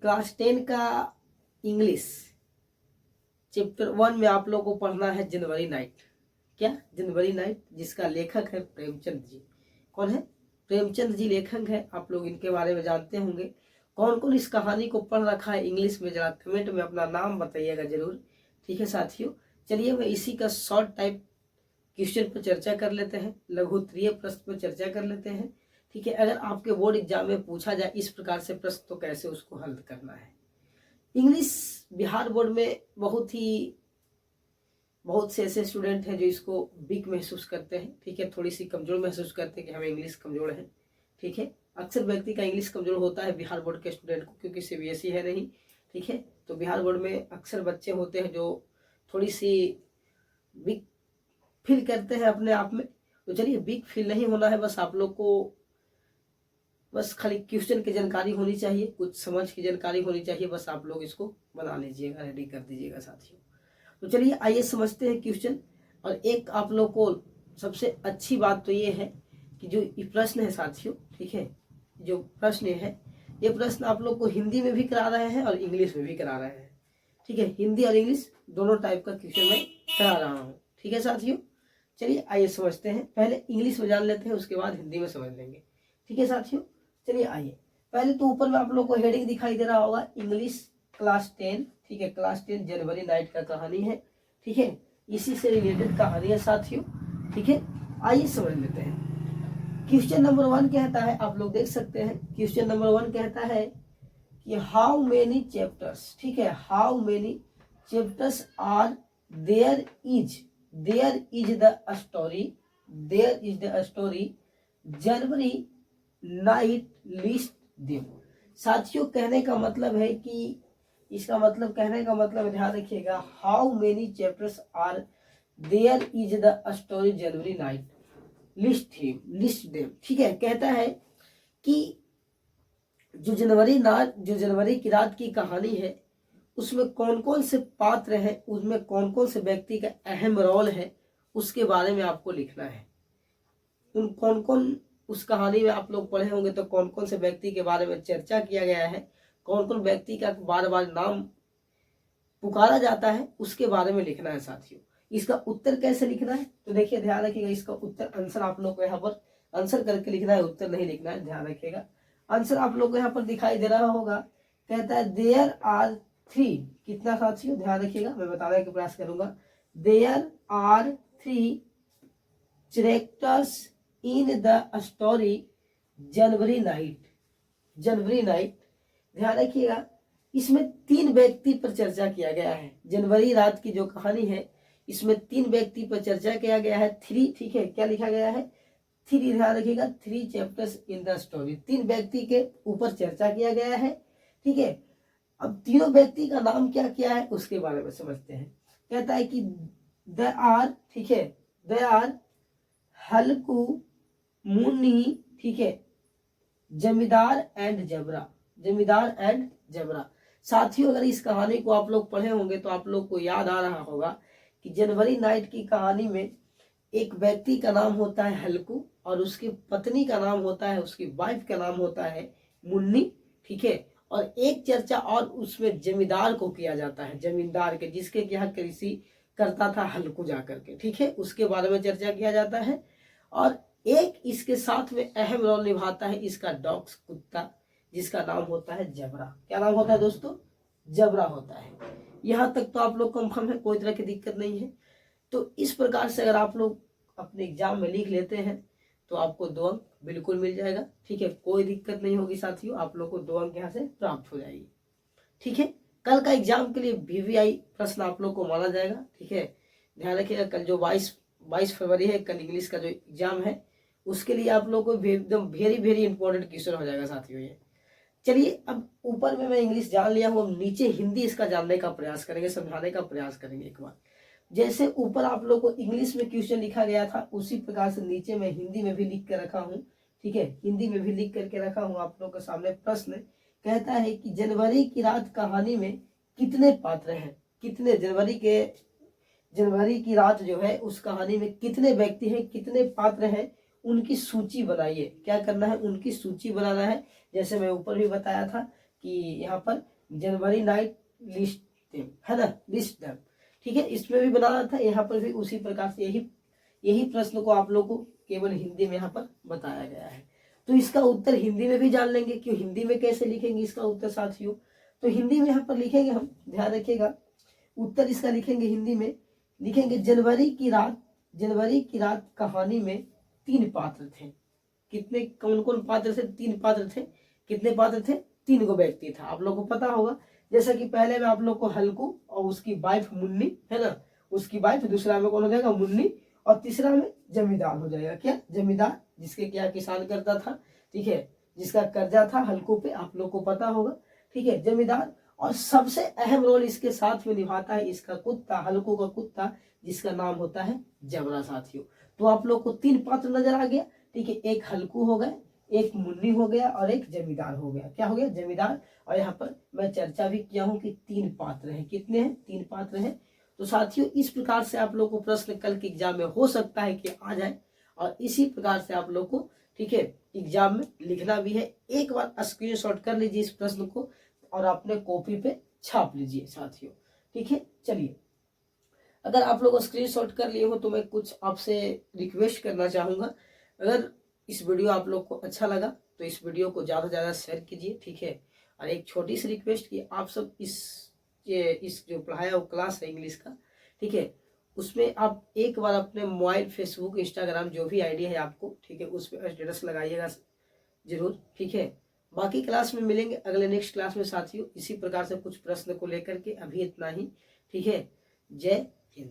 Class 10 का English chapter 1 में आप लोगों को पढ़ना है जनवरी नाइट। क्या? जनवरी नाइट, जिसका लेखक है प्रेमचंद जी। कौन है? प्रेमचंद जी लेखक है। आप लोग इनके बारे में जानते होंगे। कौन कौन इस कहानी को पढ़ रखा है इंग्लिश में, जरा कमेंट में अपना नाम बताइएगा जरूर। ठीक है साथियों, चलिए मैं इसी का शॉर्ट टाइप क्वेश्चन पर चर्चा कर लेते हैं, लघु उत्तरीय प्रश्न पर चर्चा कर लेते हैं। ठीक है, अगर आपके बोर्ड एग्जाम में पूछा जाए इस प्रकार से प्रश्न तो कैसे उसको हल करना है। इंग्लिश बिहार बोर्ड में बहुत से ऐसे स्टूडेंट हैं जो इसको वीक महसूस करते हैं। ठीक है, थोड़ी सी कमजोर महसूस करते हैं कि हमें इंग्लिश कमजोर है। ठीक है, अक्सर व्यक्ति का इंग्लिश कमजोर होता है बिहार बोर्ड के स्टूडेंट को, क्योंकि सीबीएसई है नहीं। ठीक है, तो बिहार बोर्ड में अक्सर बच्चे होते हैं जो थोड़ी सी वीक फील करते हैं अपने आप में। तो चलिए, वीक फील नहीं होना है, बस आप लोग को बस खाली क्वेश्चन की जानकारी होनी चाहिए, कुछ समझ की जानकारी होनी चाहिए। बस आप लोग इसको बना लीजिएगा, रेडी कर दीजिएगा साथियों। तो चलिए आइए समझते हैं क्वेश्चन। और एक आप लोग को सबसे अच्छी बात तो ये है कि जो ये प्रश्न है साथियों, ठीक है, जो प्रश्न है ये प्रश्न आप लोग को हिंदी में भी करा रहे हैं और इंग्लिश में भी करा रहे हैं। ठीक है, हिंदी और इंग्लिश दोनों टाइप का क्वेश्चन मैं करा रहा हूँ। ठीक है साथियों, चलिए आइए समझते हैं। पहले इंग्लिश में जान लेते हैं, उसके बाद हिंदी में समझ लेंगे। ठीक है साथियों, चलिए आइए। पहले तो ऊपर में आप लोग को हेडिंग दिखाई दे रहा होगा, इंग्लिश क्लास 10। ठीक है, क्लास 10 जनवरी नाइट का कहानी है। ठीक है, इसी से रिलेटेड कहानी है साथियों। ठीक है, आइए समझ लेते हैं। क्वेश्चन नंबर 1 कहता है, आप लोग देख सकते हैं, क्वेश्चन नंबर 1 कहता है कि हाउ मेनी चैप्टर्स। ठीक है, how many chapters are there is the story journey by night list them. साथियों कहने का मतलब है कि इसका मतलब, कहने का मतलब ध्यान रखिएगा, how many chapters are there is the story journey by night list them. ठीक है, कहता है कि जो जनवरी की रात की कहानी है उसमें कौन कौन से पात्र हैं, उसमें कौन कौन से व्यक्ति का अहम रोल है, उसके बारे में आपको लिखना है। उन कौन कौन, उस कहानी में आप लोग पढ़े होंगे तो कौन कौन से व्यक्ति के बारे में चर्चा किया गया है, कौन कौन व्यक्ति का बार बार नाम पुकारा जाता है, उसके बारे में लिखना है साथियों। इसका उत्तर कैसे लिखना है तो देखिए, ध्यान रखिएगा, इसका उत्तर आंसर आप लोग को यहाँ पर आंसर करके लिखना है, उत्तर नहीं लिखना है, ध्यान रखिएगा। आंसर आप लोग को यहाँ पर दिखाई दे रहा होगा, कहता है देयर आर 3। कितना साथियों? ध्यान रखिएगा, मैं बताने का प्रयास करूंगा। There are 3 characters in the story journey by night. ध्यान रखिएगा, इसमें 3 व्यक्ति पर चर्चा किया गया है। जनवरी रात की जो कहानी है इसमें 3 व्यक्ति पर चर्चा किया गया है। 3, ठीक है, क्या लिखा गया है? 3, ध्यान रखिएगा, 3 चैप्टर्स इन द स्टोरी, 3 व्यक्ति के ऊपर चर्चा किया गया है। ठीक है, अब तीनों व्यक्ति का नाम क्या क्या है उसके बारे में समझते हैं। कहता है कि दे आर, ठीक है, दे आर हल्कू, मुन्नी, ठीक है, जमींदार एंड जबरा। साथियों अगर इस कहानी को आप लोग पढ़े होंगे तो आप लोग को याद आ रहा होगा कि जनवरी नाइट की कहानी में एक व्यक्ति का नाम होता है हल्कू और उसकी पत्नी का नाम होता है, उसकी वाइफ का नाम होता है मुन्नी। ठीक है, और एक चर्चा और उसमें जमींदार को किया जाता है, जमींदार के, जिसके यहाँ कृषि करता था हल्कू जाकर के। ठीक है, उसके बारे में चर्चा किया जाता है। और एक इसके साथ में अहम रोल निभाता है इसका डॉग्स, कुत्ता, जिसका नाम होता है जबरा। क्या नाम होता है दोस्तों? जबरा होता है। यहाँ तक तो आप लोग कंफर्म है, कोई तरह की दिक्कत नहीं है। तो इस प्रकार से अगर आप लोग अपने एग्जाम में लिख लेते हैं तो आपको 2 अंक बिल्कुल मिल जाएगा। ठीक है, कोई दिक्कत नहीं होगी साथियों, आप लोग को 2 अंक यहाँ से प्राप्त हो जाएगी। ठीक है, कल का एग्जाम के लिए VVI प्रश्न आप लोग को माना जाएगा। ठीक है, ध्यान रखिएगा, कल जो 22 फरवरी है, कल इंग्लिश का जो एग्जाम है उसके लिए आप लोग को एकदम वेरी इंपॉर्टेंट क्वेश्चन हो जाएगा साथियों ये। चलिए, अब ऊपर में मैं इंग्लिश जान लिया हूँ, अब नीचे हिंदी इसका जानने का प्रयास करेंगे, समझाने का प्रयास करेंगे एक बार। जैसे ऊपर आप लोग को इंग्लिश में क्वेश्चन लिखा गया था उसी प्रकार से नीचे मैं हिंदी में भी लिख कर रखा हूँ। ठीक है, हिंदी में भी लिख करके रखा हूँ आप लोग के सामने। प्रश्न कहता है कि जनवरी की रात कहानी में कितने पात्र हैं, कितने जनवरी की रात जो है उस कहानी में कितने व्यक्ति हैं, कितने पात्र हैं, उनकी सूची बनाइए। क्या करना है? उनकी सूची बनाना है। जैसे मैं ऊपर भी बताया था कि यहाँ पर जनवरी नाइट लिस्ट देम, है ना, लिस्ट देम। ठीक है, इसमें भी बनाना था, यहाँ पर भी उसी प्रकार से यही प्रश्न को आप लोग को केवल हिंदी में यहाँ पर बताया गया है। तो इसका उत्तर हिंदी में भी जान लेंगे, क्यों हिंदी में कैसे लिखेंगे इसका उत्तर साथियों। तो हिंदी में यहाँ पर लिखेंगे हम, ध्यान रखिएगा, उत्तर इसका लिखेंगे हिंदी में, लिखेंगे जनवरी की रात कहानी में 3 पात्र थे। कितने, कौन कौन पात्र थे? 3 पात्र थे। कितने पात्र थे? 3 गो व्यक्ति था, आप लोग को पता होगा। जैसा कि पहले में आप लोग को हल्कू और उसकी वाइफ मुन्नी, है ना, उसकी वाइफ, दूसरा में कौन हो जाएगा? मुन्नी, और तीसरा में जमींदार हो जाएगा। क्या? जमींदार, जिसके क्या किसान करता था, ठीक है, जिसका कर्जा था हल्कू पे, आप लोग को पता होगा। ठीक है, जमींदार। और सबसे अहम रोल इसके साथ में निभाता है इसका कुत्ता, हल्कू का कुत्ता, जिसका नाम होता है जबरा साथियों। तो आप लोग को 3 पात्र नजर आ गया। ठीक है, एक हल्कू हो गए, एक मुन्नी हो गया, और एक जमींदार हो गया। क्या हो गया? जमींदार। और यहाँ पर मैं चर्चा भी किया हूँ कि 3 पात्र हैं। कितने हैं? 3 पात्र हैं। तो साथियों, इस प्रकार से आप लोग को प्रश्न कल के एग्जाम में हो सकता है कि आ जाए, और इसी प्रकार से आप लोग को, ठीक है, एग्जाम में लिखना भी है। एक बार स्क्रीनशॉट कर लीजिए इस प्रश्न को और अपने कॉपी पे छाप लीजिए साथियों। ठीक है, चलिए, अगर आप लोग स्क्रीनशॉट कर लिए हो तो मैं कुछ आपसे रिक्वेस्ट करना चाहूँगा। अगर इस वीडियो आप लोग को अच्छा लगा तो इस वीडियो को ज़्यादा से ज़्यादा शेयर कीजिए। ठीक है, और एक छोटी सी रिक्वेस्ट कि आप सब इस जो पढ़ाया हुआ क्लास है इंग्लिश का, ठीक है, उसमें आप एक बार अपने मोबाइल, फेसबुक, इंस्टाग्राम, जो भी आईडी है आपको, ठीक है, उस पर स्टेटस लगाइएगा जरूर। ठीक है, बाकी क्लास में मिलेंगे अगले नेक्स्ट क्लास में साथियों, इसी प्रकार से कुछ प्रश्न को लेकर के। अभी इतना ही। ठीक है, जय हिंद।